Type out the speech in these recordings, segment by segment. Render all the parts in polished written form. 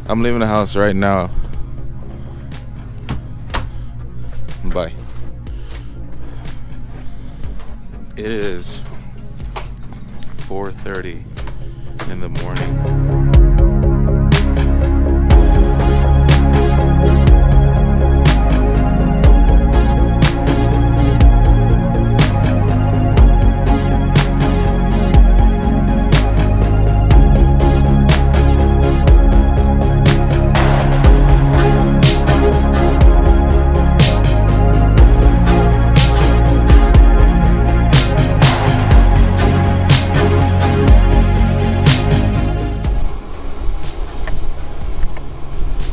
I'm leaving the house right now. Bye. It is 4:30 in the morning.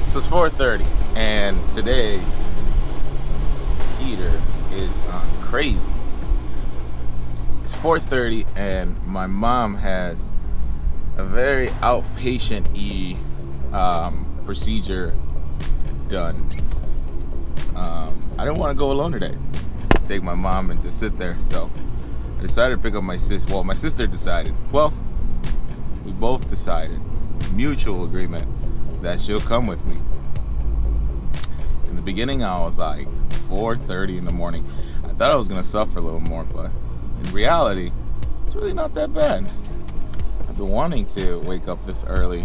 So it's 4:30, and today heater is crazy. It's 4:30, and my mom has a very outpatient-y procedure done. I didn't want to go alone today. Take my mom and just sit there, so I decided to pick up my sister. Well, my sister decided. Well, we both decided, mutual agreement, that she'll come with me. In the beginning, I was like 4:30 in the morning. I thought I was gonna suffer a little more, but in reality, it's really not that bad. I've been wanting to wake up this early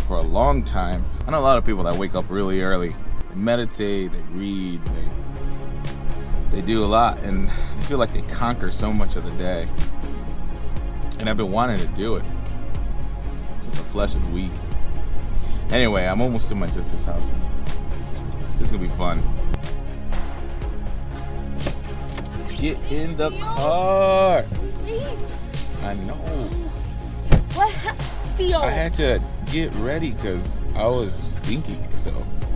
for a long time. I know a lot of people that wake up really early. They meditate, they read, they do a lot, and I feel like they conquer so much of the day. And I've been wanting to do it. Just the flesh is weak. Anyway, I'm almost to my sister's house. This is gonna be fun. Get in the car. Wait. I know. What, Theo? I had to get ready because I was stinky, so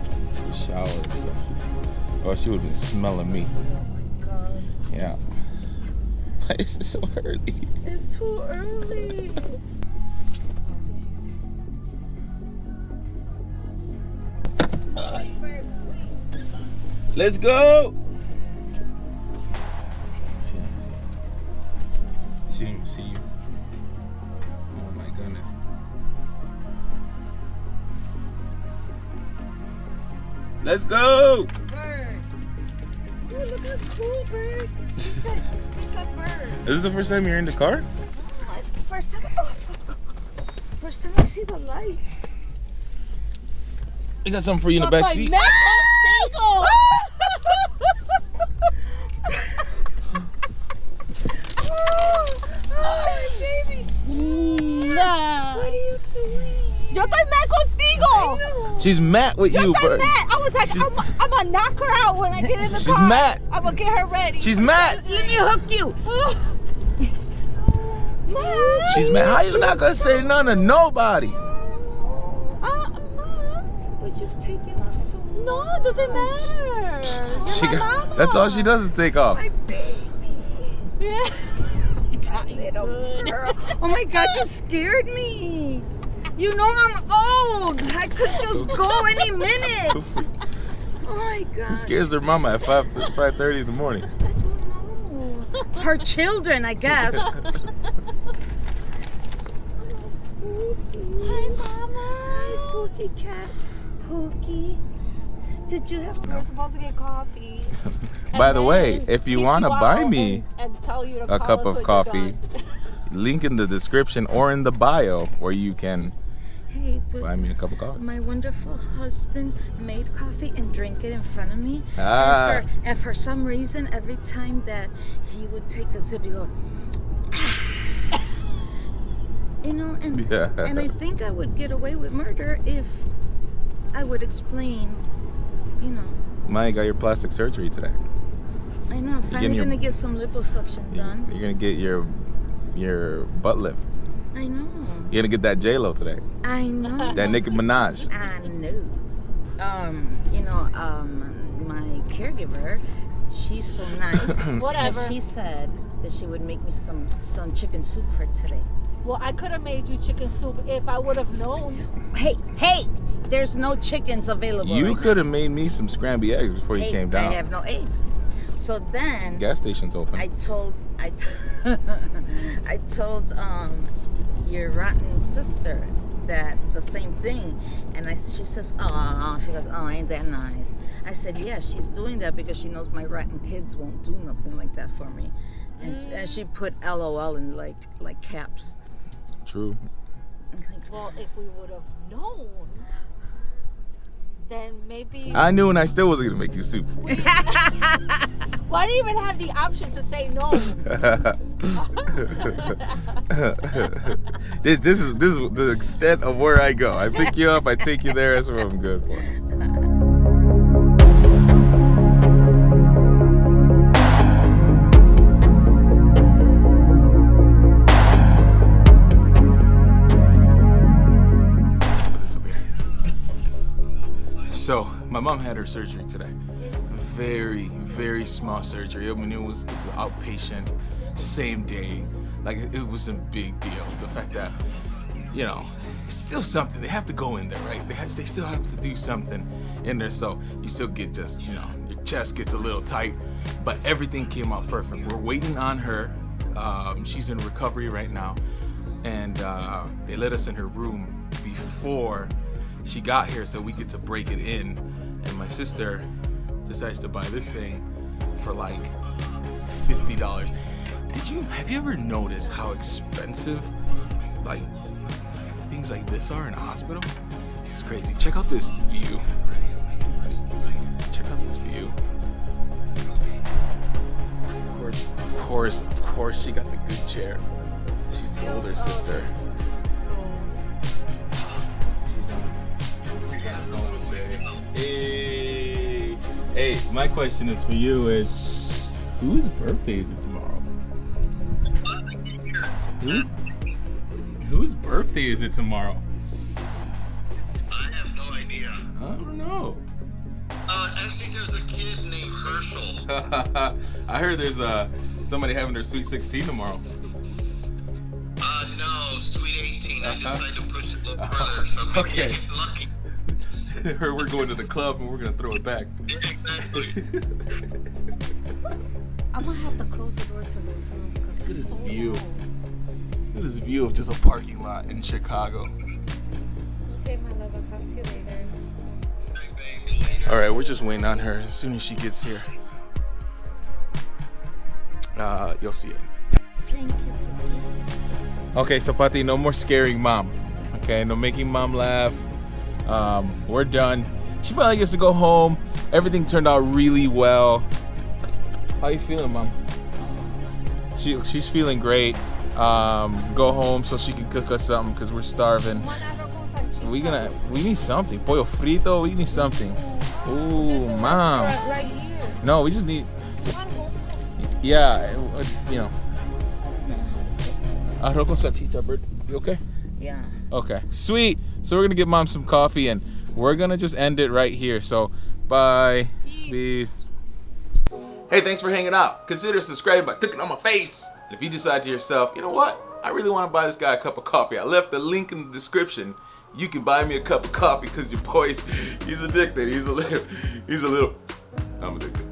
the shower and stuff. Or she would have been smelling me. Oh my God. Yeah. Why is it so early? It's too early. Let's go. She didn't even see you. Oh my goodness. Let's go. Bird. Oh, look how cool, Bird. What's up, Bird? Is this the first time you're in the car? Oh, it's the first time. First time I see the lights. We got something for you in the back seat. What are you doing? Yo estoy mad contigo. She's mad with Yo you, estoy bro. mad. I was like, I'm gonna knock her out when I get in the She's car. mad. I'm gonna get her ready. She's mad. Let me hook you. Mom. She's mad. How you not gonna say none to nobody? Mom. But you've taken off so much. No, it doesn't matter. You're She my mama. that's all she does is take off. My baby. Yeah. Little girl. Oh my God, you scared me. You know I'm old. I could just go any minute. Oh my God. Who scares their mama at 5:30 in the morning? I don't know. Her children, I guess. Hi, Mama. Hi, Pookie cat. Pookie. Did you have to? We're supposed to get coffee. By the And way, then if you kick want to out buy me and tell you to a call cup us of when coffee, you're done. link in the description or in the bio where you can Hey, but buy me a cup of coffee. my wonderful husband made coffee and drank it in front of me. Ah. And for some reason, every time that he would take a sip, he go, you know, and Yeah. and I think I would get away with murder if I would explain, you know. Maya got your plastic surgery today. I know. I'm finally your- gonna get some liposuction done. You're gonna get your butt lift. I know. You're gonna get that J-Lo today. I know. That Nicki Minaj. I know. My caregiver, she's so nice. Whatever. And she said that she would make me some chicken soup for today. Well, I could have made you chicken soup if I would have known. Hey, there's no chickens available. You right could have made me some scrambled eggs before now. you came down. I have no eggs. So then Gas station's open. I told your rotten sister that the same thing. And she says, oh, she goes, oh, ain't that nice? I said, yeah, she's doing that because she knows my rotten kids won't do nothing like that for me. And she put LOL in like caps. True. Well, if we would have known, then maybe. I knew, and I still wasn't gonna make you soup. Why do you even have the option to say no? This is the extent of where I go. I pick you up, I take you there. That's what I'm good for. So my mom had her surgery today. Very, very small surgery. I mean, it's an outpatient, same day. Like, it was a big deal. The fact that, you know, it's still something. They have to go in there, right? They still have to do something in there. So you still get just, you know, your chest gets a little tight. But everything came out perfect. We're waiting on her. She's in recovery right now. And they let us in her room before she got here so we get to break it in. And my sister decides to buy this thing for like $50. Have you ever noticed how expensive like things like this are in a hospital? It's crazy. Check out this view. Check out this view. Of course she got the good chair. She's the older sister. Hey, my question is for you is, whose birthday is it tomorrow? Whose birthday is it tomorrow? I have no idea. I don't know. Actually, there's a kid named Herschel. I heard there's somebody having their sweet 16 tomorrow. No, sweet 18. I decided to push it a little further, so maybe Okay. I get lucky. We're going to the club and we're gonna throw it back. Yeah, exactly. I'm gonna have to close the door to this room because Look at this so view. loud. Look at this view of just a parking lot in Chicago. Okay, my love, I'll talk to you later. Bye, baby, later. All right, we're just waiting on her. As soon as she gets here, you'll see it. Thank you. Okay, so Pati, no more scaring mom. Okay, no making mom laugh. We're done. She finally gets to go home. Everything turned out really well. How you feeling, mom? She's feeling great. Go home so she can cook us something because we're starving. We need something. Pollo frito. We need something. Ooh, mom. Right here. No, we just need. Yeah, you know. Arroz con salchicha, Bert. You okay? Yeah. Okay, sweet. So we're gonna get mom some coffee and we're gonna just end it right here. So bye. Peace. Hey, thanks for hanging out. Consider subscribing by clicking on my face. And if you decide to yourself, you know what? I really want to buy this guy a cup of coffee. I left the link in the description. You can buy me a cup of coffee because your boy's he's addicted. He's a little I'm addicted.